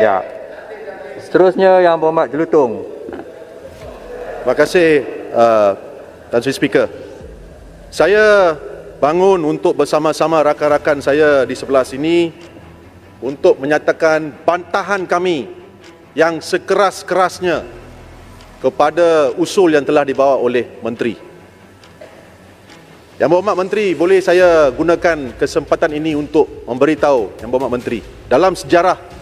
Ya. Seterusnya Yang Berhormat Jelutong. Terima kasih Tan Sri Speaker. Saya bangun untuk bersama-sama rakan-rakan saya di sebelah sini untuk menyatakan bantahan kami yang sekeras-kerasnya kepada usul yang telah dibawa oleh Menteri. Yang Berhormat Menteri, boleh saya gunakan kesempatan ini untuk memberitahu Yang Berhormat Menteri, dalam sejarah,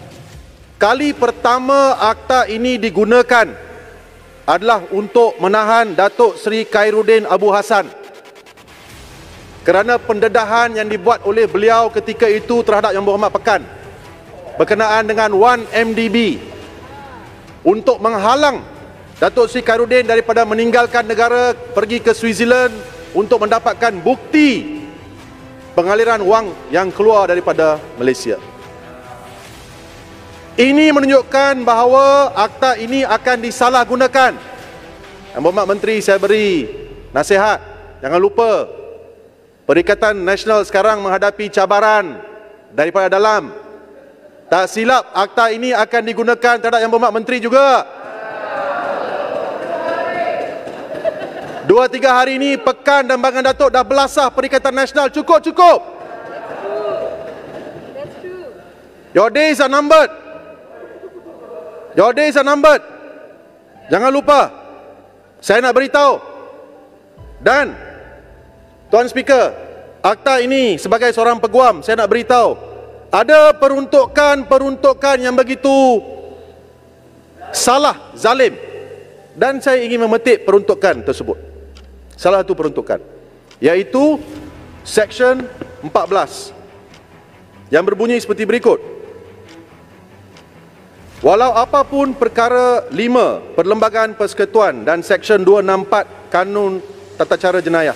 kali pertama akta ini digunakan adalah untuk menahan Datuk Seri Khairuddin Abu Hassan kerana pendedahan yang dibuat oleh beliau ketika itu terhadap Yang Berhormat Pekan berkenaan dengan 1MDB untuk menghalang Datuk Seri Khairuddin daripada meninggalkan negara pergi ke Switzerland untuk mendapatkan bukti pengaliran wang yang keluar daripada Malaysia. Ini menunjukkan bahawa akta ini akan disalahgunakan. Yang Berhormat Menteri, saya beri nasihat, jangan lupa Perikatan Nasional sekarang menghadapi cabaran daripada dalam. Tak silap, akta ini akan digunakan terhadap Yang Berhormat Menteri juga. 2-3 hari ini Pekan dan Bangan Datuk dah belasah Perikatan Nasional. Cukup. Your days are numbered. Jangan lupa. Saya nak beritahu. Dan Tuan Speaker, akta ini sebagai seorang peguam, saya nak beritahu, ada peruntukan yang begitu salah, zalim, dan saya ingin memetik peruntukan tersebut. Salah satu peruntukan, iaitu Section 14 yang berbunyi seperti berikut. Walau apapun perkara 5 Perlembagaan Persekutuan dan Section 264 Kanun Tata Cara Jenayah,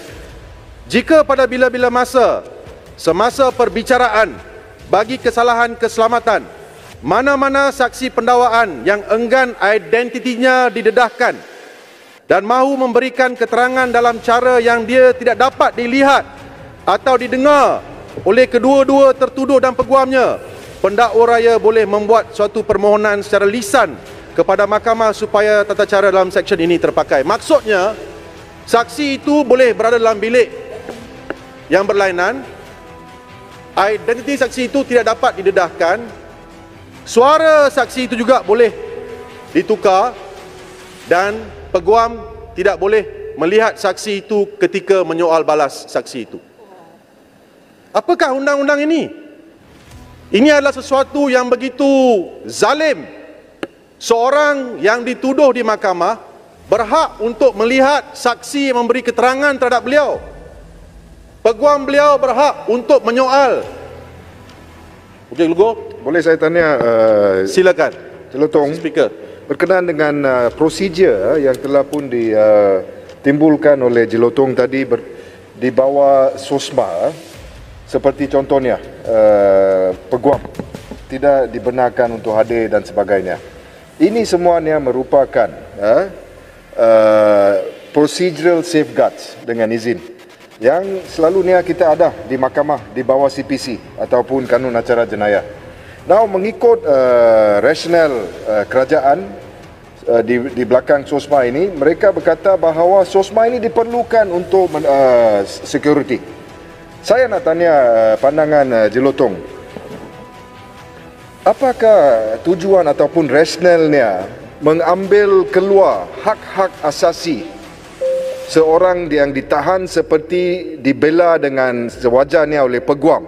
jika pada bila-bila masa semasa perbicaraan bagi kesalahan keselamatan mana-mana saksi pendakwaan yang enggan identitinya didedahkan dan mahu memberikan keterangan dalam cara yang dia tidak dapat dilihat atau didengar oleh kedua-dua tertuduh dan peguamnya, pendakwa raya boleh membuat suatu permohonan secara lisan kepada mahkamah supaya tata cara dalam seksyen ini terpakai. Maksudnya, saksi itu boleh berada dalam bilik yang berlainan, identiti saksi itu tidak dapat didedahkan, suara saksi itu juga boleh ditukar, dan peguam tidak boleh melihat saksi itu ketika menyoal balas saksi itu. Apakah undang-undang ini? Ini adalah sesuatu yang begitu zalim. Seorang yang dituduh di mahkamah berhak untuk melihat saksi yang memberi keterangan terhadap beliau. Peguam beliau berhak untuk menyoal. Okey, Lugo, boleh saya tanya? Silakan, Jelutong, Speaker. Berkenaan dengan prosedur yang telah pun ditimbulkan oleh Jelutong tadi di bawah SOSMA, seperti contohnya peguam tidak dibenarkan untuk hadir dan sebagainya. Ini semuanya merupakan procedural safeguards dengan izin yang selalunya kita ada di mahkamah di bawah CPC ataupun Kanun Acara Jenayah. Now, mengikut rasional kerajaan di belakang SOSMA ini, mereka berkata bahawa SOSMA ini diperlukan untuk security. Saya nak tanya pandangan Jelutong, apakah tujuan ataupun rasionalnya mengambil keluar hak-hak asasi seorang yang ditahan seperti dibela dengan sewajarnya oleh peguam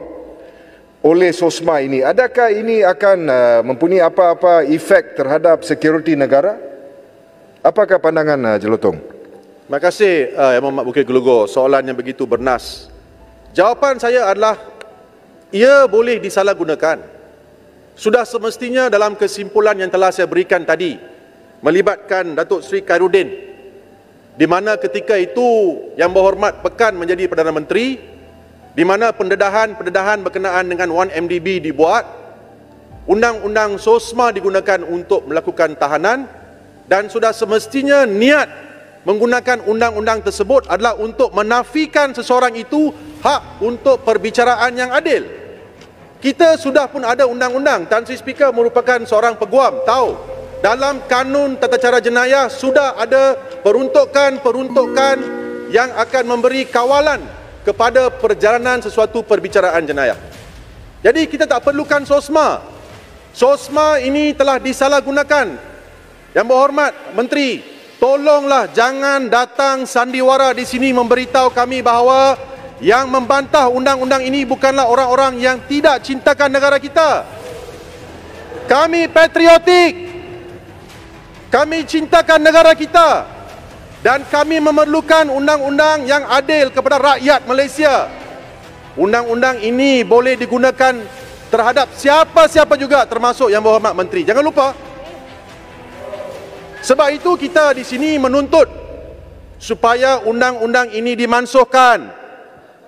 oleh SOSMA ini? Adakah ini akan mempunyai apa-apa efek terhadap security negara? Apakah pandangan Jelutong? Terima kasih Yang Berhormat Bukit Gelugor, soalan yang begitu bernas. Jawapan saya adalah ia boleh disalahgunakan. Sudah semestinya dalam kesimpulan yang telah saya berikan tadi melibatkan Datuk Seri Khairuddin, di mana ketika itu Yang Berhormat Pekan menjadi Perdana Menteri, di mana pendedahan berkenaan dengan 1MDB dibuat, undang-undang SOSMA digunakan untuk melakukan tahanan, dan sudah semestinya niat menggunakan undang-undang tersebut adalah untuk menafikan seseorang itu hak untuk perbicaraan yang adil. Kita sudah pun ada undang-undang. Tan Sri Speaker merupakan seorang peguam, tahu. Dalam kanun tata cara jenayah sudah ada peruntukan yang akan memberi kawalan kepada perjalanan sesuatu perbicaraan jenayah. Jadi kita tak perlukan SOSMA. SOSMA ini telah disalahgunakan. Yang berhormat Menteri, tolonglah jangan datang sandiwara di sini memberitahu kami bahawa yang membantah undang-undang ini bukanlah orang-orang yang tidak cintakan negara kita. Kami patriotik. Kami cintakan negara kita. Dan kami memerlukan undang-undang yang adil kepada rakyat Malaysia. Undang-undang ini boleh digunakan terhadap siapa-siapa juga, termasuk Yang Berhormat Menteri. Jangan lupa. Sebab itu kita di sini menuntut supaya undang-undang ini dimansuhkan.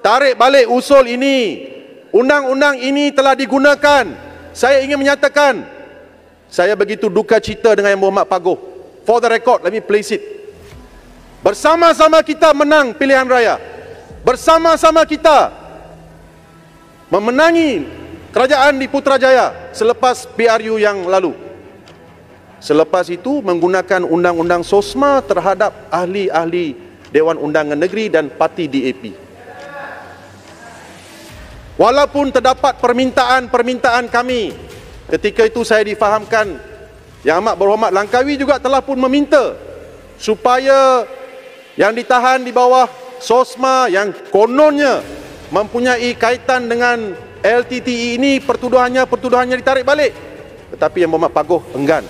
Tarik balik usul ini. Undang-undang ini telah digunakan. Saya ingin menyatakan, saya begitu duka cita dengan Yang Berhormat Pagoh. For the record, let me place it. Bersama-sama kita menang pilihan raya. Bersama-sama kita memenangi kerajaan di Putrajaya selepas PRU yang lalu. Selepas itu menggunakan undang-undang SOSMA terhadap ahli-ahli Dewan Undangan Negeri dan parti DAP. Walaupun terdapat permintaan kami, ketika itu saya difahamkan Yang Amat Berhormat Langkawi juga telah pun meminta supaya yang ditahan di bawah SOSMA yang kononnya mempunyai kaitan dengan LTTE ini pertuduhannya ditarik balik. Tetapi Yang Berhormat Pagoh enggan.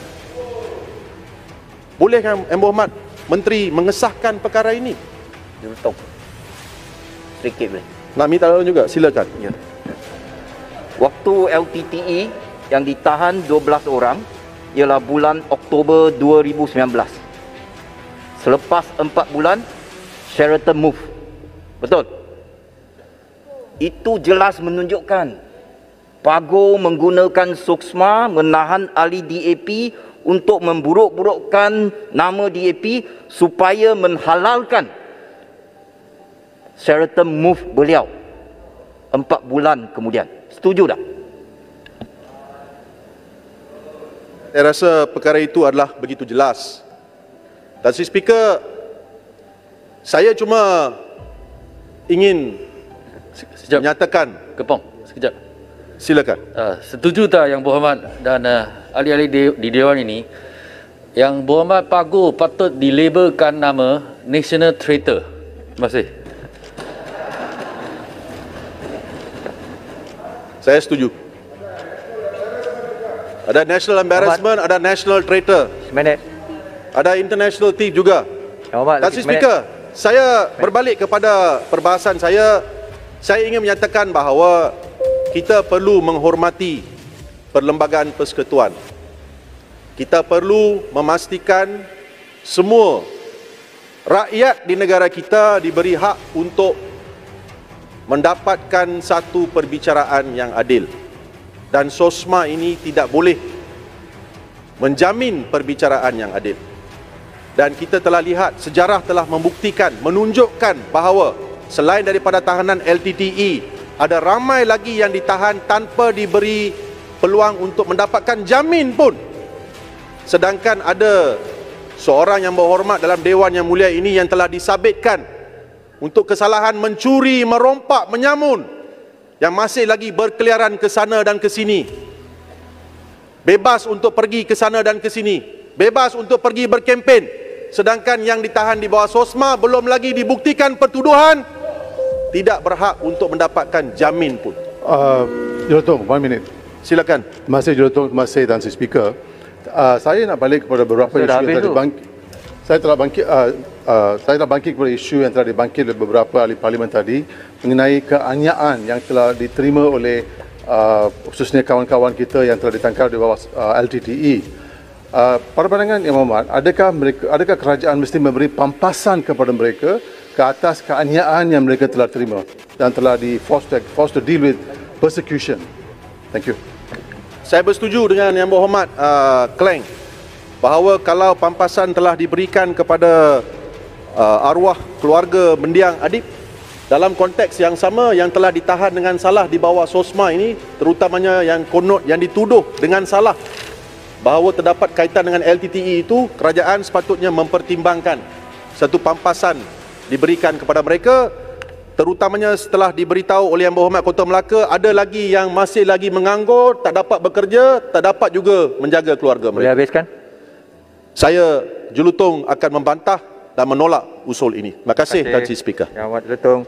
Bolehkah Yang Berhormat Menteri mengesahkan perkara ini? Jurutung. Sedikit boleh. Nak minta tolong juga, silakan. Ya. Waktu LTTE yang ditahan 12 orang ialah bulan Oktober 2019. Selepas 4 bulan, Sheraton move. Betul? Itu jelas menunjukkan Pagoh menggunakan SOSMA menahan ahli DAP untuk memburuk-burukkan nama DAP supaya menghalalkan Sheraton move beliau 4 bulan kemudian. Setuju tak? Saya rasa perkara itu adalah begitu jelas. Tan Sri Speaker, saya cuma ingin menyatakan. Kepong, sekejap. Silakan. Setuju tak Yang Berhormat dan ahli-ahli di Dewan ini, Yang Berhormat Pagoh patut dilabelkan nama National Traitor? Terima kasih. Saya setuju. Ada national embarrassment, ada national traitor, Seminit. ada international thief juga. Yang Berhormat, Tan Sri Speaker, saya berbalik kepada perbahasan saya ingin menyatakan bahawa kita perlu menghormati Perlembagaan Persekutuan. Kita perlu memastikan semua rakyat di negara kita diberi hak untuk mendapatkan satu perbicaraan yang adil. Dan SOSMA ini tidak boleh menjamin perbicaraan yang adil. Dan kita telah lihat, sejarah telah membuktikan, menunjukkan bahawa selain daripada tahanan LTTE, ada ramai lagi yang ditahan tanpa diberi peluang untuk mendapatkan jamin pun. Sedangkan ada seorang yang berhormat dalam Dewan yang mulia ini yang telah disabitkan untuk kesalahan mencuri, merompak, menyamun, yang masih lagi berkeliaran ke sana dan ke sini. Bebas untuk pergi ke sana dan ke sini, bebas untuk pergi berkempen. Sedangkan yang ditahan di bawah SOSMA belum lagi dibuktikan pertuduhan, tidak berhak untuk mendapatkan jamin pun. Jurutung, 1 minit. Silakan. Terima kasih Jurutung, terima kasih Tan Sri Speaker. Saya nak balik kepada beberapa isu yang telah dibangkit. Saya telah bangkit kepada isu yang telah dibangkit oleh beberapa ahli parlimen tadi mengenai keanyaan yang telah diterima oleh khususnya kawan-kawan kita yang telah ditangkap di bawah LTTE. Pada pandangan Yang Berhormat, adakah kerajaan mesti memberi pampasan kepada mereka ke atas keanyaan yang mereka telah terima dan telah forced to deal with persecution? Thank you. Saya bersetuju dengan Yang Berhormat Kleng bahawa kalau pampasan telah diberikan kepada arwah keluarga mendiang Adib, dalam konteks yang sama yang telah ditahan dengan salah di bawah SOSMA ini, terutamanya yang konot yang dituduh dengan salah bahawa terdapat kaitan dengan LTTE itu, kerajaan sepatutnya mempertimbangkan satu pampasan diberikan kepada mereka, terutamanya setelah diberitahu oleh Yang Berhormat Ketua Melaka ada lagi yang masih lagi menganggur, tak dapat bekerja, tak dapat juga menjaga keluarga Boleh mereka. habiskan? Saya Julutong akan membantah dan menolak usul ini. Terima kasih, Tan Sri Speaker. Yang Amat Julutong.